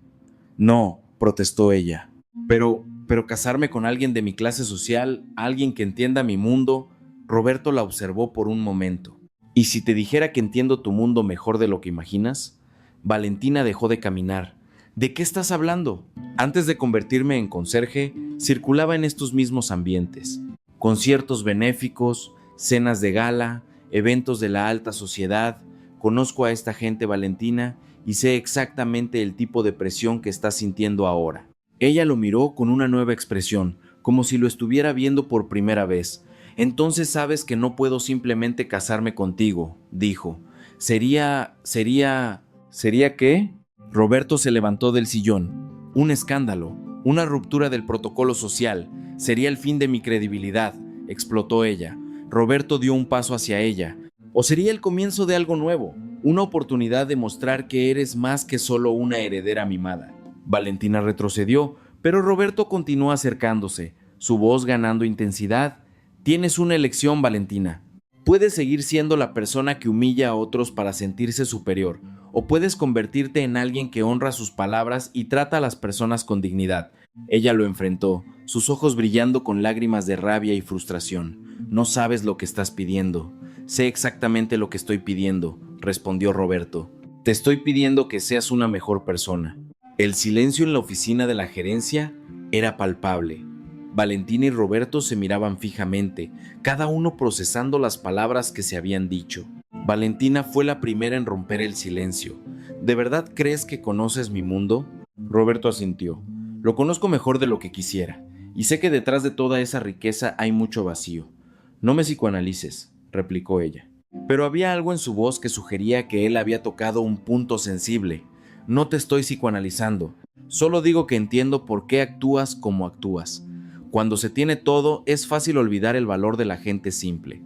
A: No, protestó ella. Pero casarme con alguien de mi clase social, alguien que entienda mi mundo. Roberto la observó por un momento. ¿Y si te dijera que entiendo tu mundo mejor de lo que imaginas? Valentina dejó de caminar. ¿De qué estás hablando? Antes de convertirme en conserje, circulaba en estos mismos ambientes. Conciertos benéficos, cenas de gala, eventos de la alta sociedad. Conozco a esta gente, Valentina, y sé exactamente el tipo de presión que estás sintiendo ahora. Ella lo miró con una nueva expresión, como si lo estuviera viendo por primera vez. Entonces sabes que no puedo simplemente casarme contigo, dijo. ¿Sería qué? Roberto se levantó del sillón. Un escándalo, una ruptura del protocolo social. Sería el fin de mi credibilidad, explotó ella. Roberto dio un paso hacia ella. ¿O sería el comienzo de algo nuevo? Una oportunidad de mostrar que eres más que solo una heredera mimada. Valentina retrocedió, pero Roberto continuó acercándose, su voz ganando intensidad. Tienes una elección, Valentina. Puedes seguir siendo la persona que humilla a otros para sentirse superior, o puedes convertirte en alguien que honra sus palabras y trata a las personas con dignidad. Ella lo enfrentó, sus ojos brillando con lágrimas de rabia y frustración. No sabes lo que estás pidiendo. Sé exactamente lo que estoy pidiendo, respondió Roberto. Te estoy pidiendo que seas una mejor persona. El silencio en la oficina de la gerencia era palpable. Valentina y Roberto se miraban fijamente, cada uno procesando las palabras que se habían dicho. Valentina fue la primera en romper el silencio. ¿De verdad crees que conoces mi mundo? Roberto asintió. Lo conozco mejor de lo que quisiera, y sé que detrás de toda esa riqueza hay mucho vacío. No me psicoanalices, replicó ella. Pero había algo en su voz que sugería que él había tocado un punto sensible. No te estoy psicoanalizando, solo digo que entiendo por qué actúas como actúas. Cuando se tiene todo, es fácil olvidar el valor de la gente simple.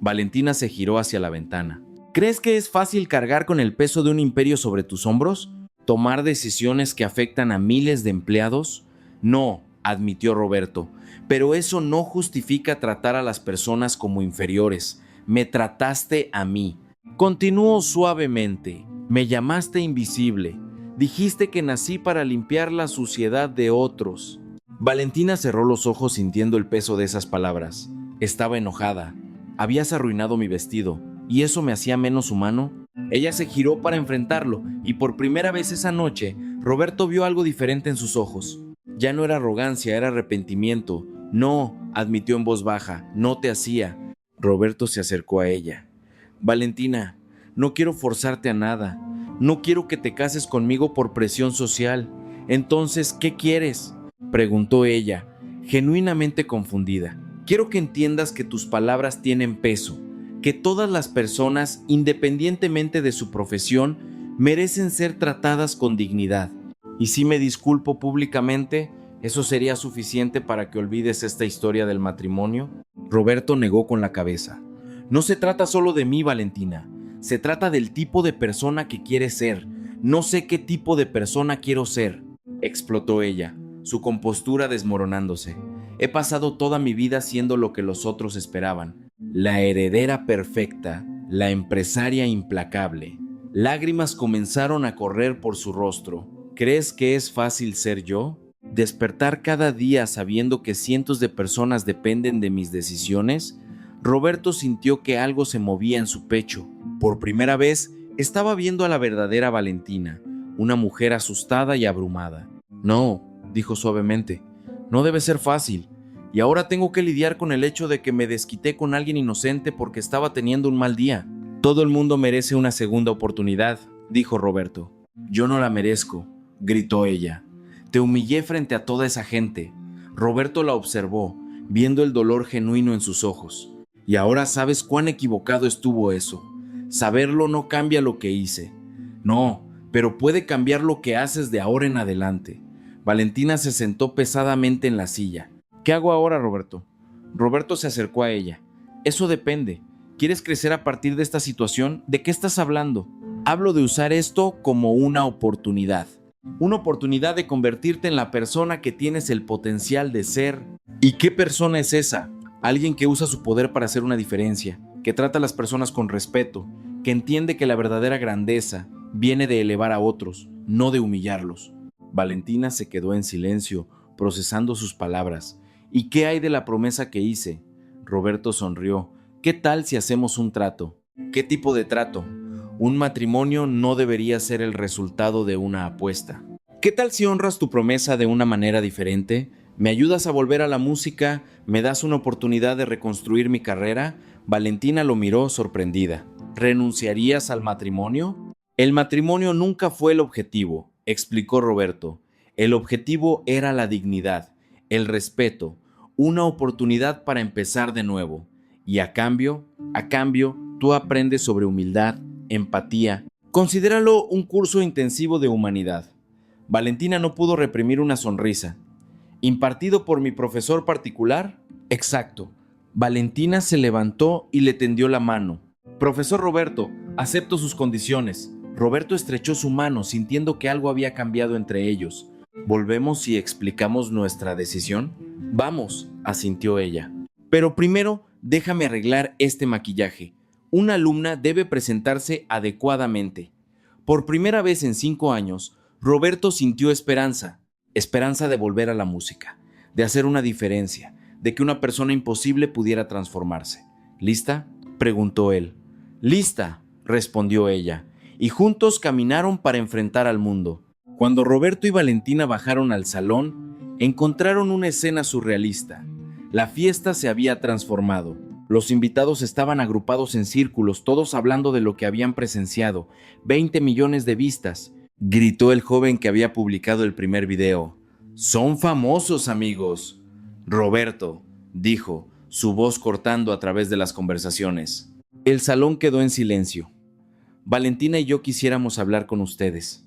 A: Valentina se giró hacia la ventana. ¿Crees que es fácil cargar con el peso de un imperio sobre tus hombros? ¿Tomar decisiones que afectan a miles de empleados? No, admitió Roberto, pero eso no justifica tratar a las personas como inferiores. Me trataste a mí. Continuó suavemente. Me llamaste invisible. Dijiste que nací para limpiar la suciedad de otros. Valentina cerró los ojos sintiendo el peso de esas palabras. Estaba enojada. Habías arruinado mi vestido, ¿y eso me hacía menos humano? Ella se giró para enfrentarlo, y por primera vez esa noche, Roberto vio algo diferente en sus ojos. Ya no era arrogancia, era arrepentimiento. No, admitió en voz baja, no te hacía. Roberto se acercó a ella. Valentina, no quiero forzarte a nada. No quiero que te cases conmigo por presión social. Entonces, ¿qué quieres?, preguntó ella, genuinamente confundida. Quiero que entiendas que tus palabras tienen peso, que todas las personas, independientemente de su profesión, merecen ser tratadas con dignidad. Y si me disculpo públicamente, ¿eso sería suficiente para que olvides esta historia del matrimonio? Roberto negó con la cabeza. No se trata solo de mí, Valentina. Se trata del tipo de persona que quieres ser. No sé qué tipo de persona quiero ser, explotó ella, su compostura desmoronándose. He pasado toda mi vida siendo lo que los otros esperaban. La heredera perfecta, la empresaria implacable. Lágrimas comenzaron a correr por su rostro. ¿Crees que es fácil ser yo? ¿Despertar cada día sabiendo que cientos de personas dependen de mis decisiones? Roberto sintió que algo se movía en su pecho. Por primera vez, estaba viendo a la verdadera Valentina, una mujer asustada y abrumada. No, dijo suavemente, no debe ser fácil. Y ahora tengo que lidiar con el hecho de que me desquité con alguien inocente porque estaba teniendo un mal día. Todo el mundo merece una segunda oportunidad, dijo Roberto. Yo no la merezco, gritó ella. Te humillé frente a toda esa gente. Roberto la observó, viendo el dolor genuino en sus ojos. Y ahora sabes cuán equivocado estuvo eso. Saberlo no cambia lo que hice. No, pero puede cambiar lo que haces de ahora en adelante. Valentina se sentó pesadamente en la silla. ¿Qué hago ahora, Roberto? Roberto se acercó a ella. Eso depende. ¿Quieres crecer a partir de esta situación? ¿De qué estás hablando? Hablo de usar esto como una oportunidad. Una oportunidad de convertirte en la persona que tienes el potencial de ser. ¿Y qué persona es esa? Alguien que usa su poder para hacer una diferencia, que trata a las personas con respeto, que entiende que la verdadera grandeza viene de elevar a otros, no de humillarlos. Valentina se quedó en silencio, procesando sus palabras. ¿Y qué hay de la promesa que hice? Roberto sonrió. ¿Qué tal si hacemos un trato? ¿Qué tipo de trato? Un matrimonio no debería ser el resultado de una apuesta. ¿Qué tal si honras tu promesa de una manera diferente? ¿Me ayudas a volver a la música? ¿Me das una oportunidad de reconstruir mi carrera? Valentina lo miró sorprendida. ¿Renunciarías al matrimonio? El matrimonio nunca fue el objetivo, explicó Roberto. El objetivo era la dignidad, el respeto, una oportunidad para empezar de nuevo. Y a cambio, tú aprendes sobre humildad, empatía. Considéralo un curso intensivo de humanidad. Valentina no pudo reprimir una sonrisa. ¿Impartido por mi profesor particular? Exacto. Valentina se levantó y le tendió la mano. Profesor Roberto, acepto sus condiciones. Roberto estrechó su mano, sintiendo que algo había cambiado entre ellos. ¿Volvemos y explicamos nuestra decisión? Vamos, asintió ella. Pero primero, déjame arreglar este maquillaje. Una alumna debe presentarse adecuadamente. Por primera vez en 5 años, Roberto sintió esperanza. Esperanza de volver a la música, de hacer una diferencia, de que una persona imposible pudiera transformarse. ¿Lista?, preguntó él. Lista, respondió ella, y juntos caminaron para enfrentar al mundo. Cuando Roberto y Valentina bajaron al salón, Encontraron una escena surrealista. La fiesta se había transformado. Los invitados estaban agrupados en círculos, todos hablando de lo que habían presenciado. 20 millones de vistas, gritó el joven que había publicado el primer video. Son famosos, amigos. Roberto, dijo, su voz cortando a través de las conversaciones. El salón quedó en silencio. Valentina y yo quisiéramos hablar con ustedes.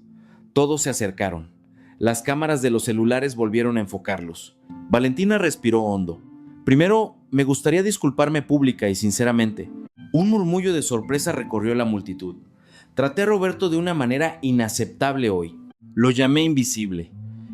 A: Todos se acercaron. Las cámaras de los celulares volvieron a enfocarlos. Valentina respiró hondo. Primero, me gustaría disculparme pública y sinceramente. Un murmullo de sorpresa recorrió la multitud. Traté a Roberto de una manera inaceptable hoy. Lo llamé invisible.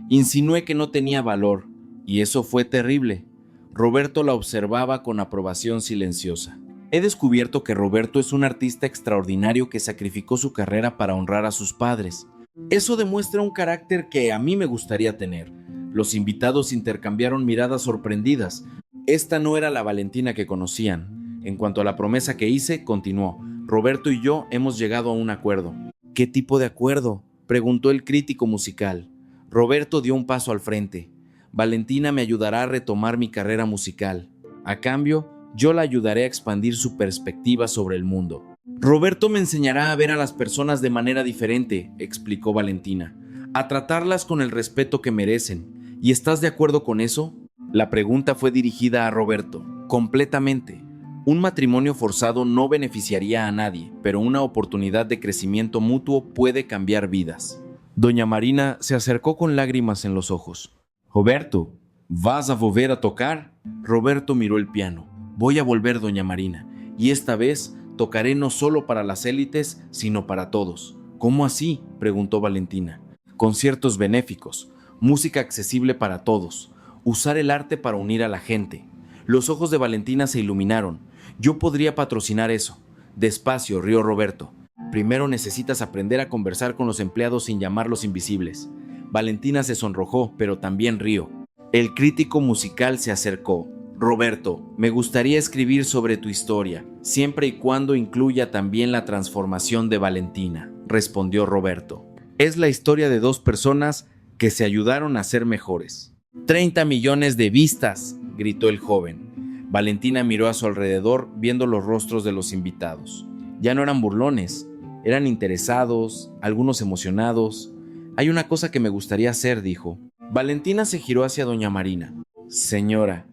A: Insinué que no tenía valor, y eso fue terrible. Roberto la observaba con aprobación silenciosa. He descubierto que Roberto es un artista extraordinario que sacrificó su carrera para honrar a sus padres. Eso demuestra un carácter que a mí me gustaría tener. Los invitados intercambiaron miradas sorprendidas. Esta no era la Valentina que conocían. En cuanto a la promesa que hice, continuó. Roberto y yo hemos llegado a un acuerdo. ¿Qué tipo de acuerdo?, preguntó el crítico musical. Roberto dio un paso al frente. Valentina me ayudará a retomar mi carrera musical. A cambio, yo la ayudaré a expandir su perspectiva sobre el mundo. Roberto me enseñará a ver a las personas de manera diferente, explicó Valentina, a tratarlas con el respeto que merecen. ¿Y estás de acuerdo con eso? La pregunta fue dirigida a Roberto. Completamente. Un matrimonio forzado no beneficiaría a nadie, pero una oportunidad de crecimiento mutuo puede cambiar vidas. Doña Marina se acercó con lágrimas en los ojos. Roberto, ¿vas a volver a tocar? Roberto miró el piano. Voy a volver, doña Marina, y esta vez tocaré no solo para las élites, sino para todos. ¿Cómo así?, preguntó Valentina. Conciertos benéficos, música accesible para todos, usar el arte para unir a la gente. Los ojos de Valentina se iluminaron. Yo podría patrocinar eso. Despacio, rió Roberto. Primero necesitas aprender a conversar con los empleados sin llamarlos invisibles. Valentina se sonrojó, pero también rió. El crítico musical se acercó. Roberto, me gustaría escribir sobre tu historia, siempre y cuando incluya también la transformación de Valentina, respondió Roberto. Es la historia de dos personas que se ayudaron a ser mejores. 30 millones de vistas, gritó el joven. Valentina miró a su alrededor viendo los rostros de los invitados. Ya no eran burlones, eran interesados, algunos emocionados. Hay una cosa que me gustaría hacer, dijo. Valentina se giró hacia doña Marina. Señora,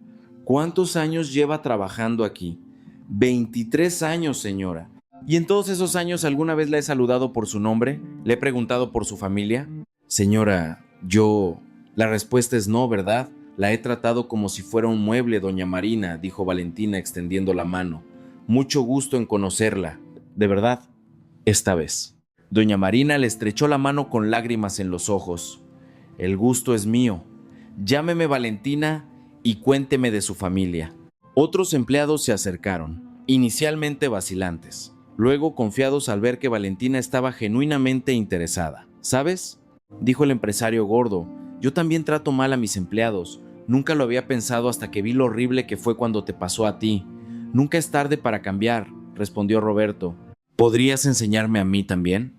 A: ¿cuántos años lleva trabajando aquí? 23 años, señora. ¿Y en todos esos años alguna vez la he saludado por su nombre? ¿Le he preguntado por su familia? Señora, La respuesta es no, ¿verdad? La he tratado como si fuera un mueble, doña Marina, dijo Valentina extendiendo la mano. Mucho gusto en conocerla. De verdad, esta vez. Doña Marina le estrechó la mano con lágrimas en los ojos. El gusto es mío. Llámeme Valentina y cuénteme de su familia. Otros empleados se acercaron, inicialmente vacilantes, luego confiados al ver que Valentina estaba genuinamente interesada. ¿Sabes?, dijo el empresario gordo, yo también trato mal a mis empleados. Nunca lo había pensado hasta que vi lo horrible que fue cuando te pasó a ti. Nunca es tarde para cambiar, respondió Roberto. ¿Podrías enseñarme a mí también?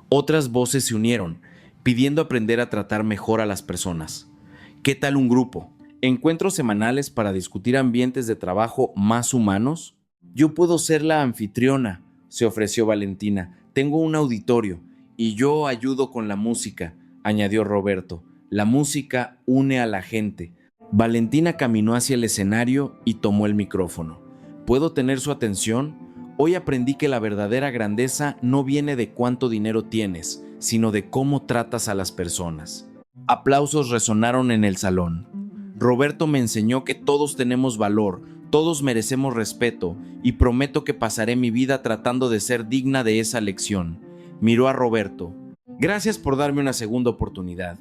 A: Otras voces se unieron, pidiendo aprender a tratar mejor a las personas. ¿Qué tal un grupo? ¿Encuentros semanales para discutir ambientes de trabajo más humanos? Yo puedo ser la anfitriona, se ofreció Valentina. Tengo un auditorio y yo ayudo con la música, añadió Roberto. La música une a la gente. Valentina caminó hacia el escenario y tomó el micrófono. ¿Puedo tener su atención? Hoy aprendí que la verdadera grandeza no viene de cuánto dinero tienes, sino de cómo tratas a las personas. Aplausos resonaron en el salón. Roberto me enseñó que todos tenemos valor, todos merecemos respeto, y prometo que pasaré mi vida tratando de ser digna de esa lección. Miró a Roberto. Gracias por darme una segunda oportunidad.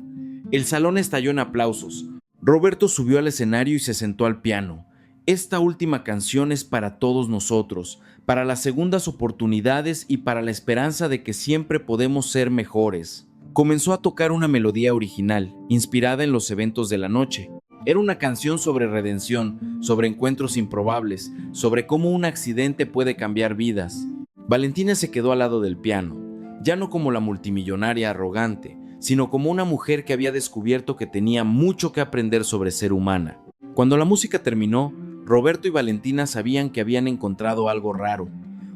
A: El salón estalló en aplausos. Roberto subió al escenario y se sentó al piano. Esta última canción es para todos nosotros, para las segundas oportunidades y para la esperanza de que siempre podemos ser mejores. Comenzó a tocar una melodía original, inspirada en los eventos de la noche. Era una canción sobre redención, sobre encuentros improbables, sobre cómo un accidente puede cambiar vidas. Valentina se quedó al lado del piano, ya no como la multimillonaria arrogante, sino como una mujer que había descubierto que tenía mucho que aprender sobre ser humana. Cuando la música terminó, Roberto y Valentina sabían que habían encontrado algo raro,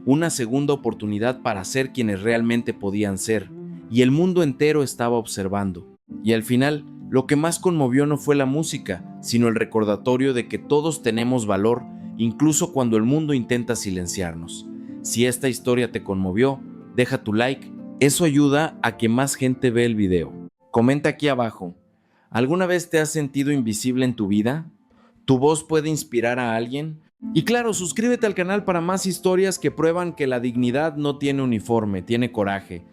A: una segunda oportunidad para ser quienes realmente podían ser, y el mundo entero estaba observando. Y al final, lo que más conmovió no fue la música, sino el recordatorio de que todos tenemos valor, incluso cuando el mundo intenta silenciarnos. Si esta historia te conmovió, deja tu like, eso ayuda a que más gente vea el video. Comenta aquí abajo, ¿alguna vez te has sentido invisible en tu vida? ¿Tu voz puede inspirar a alguien? Y claro, suscríbete al canal para más historias que prueban que la dignidad no tiene uniforme, tiene coraje.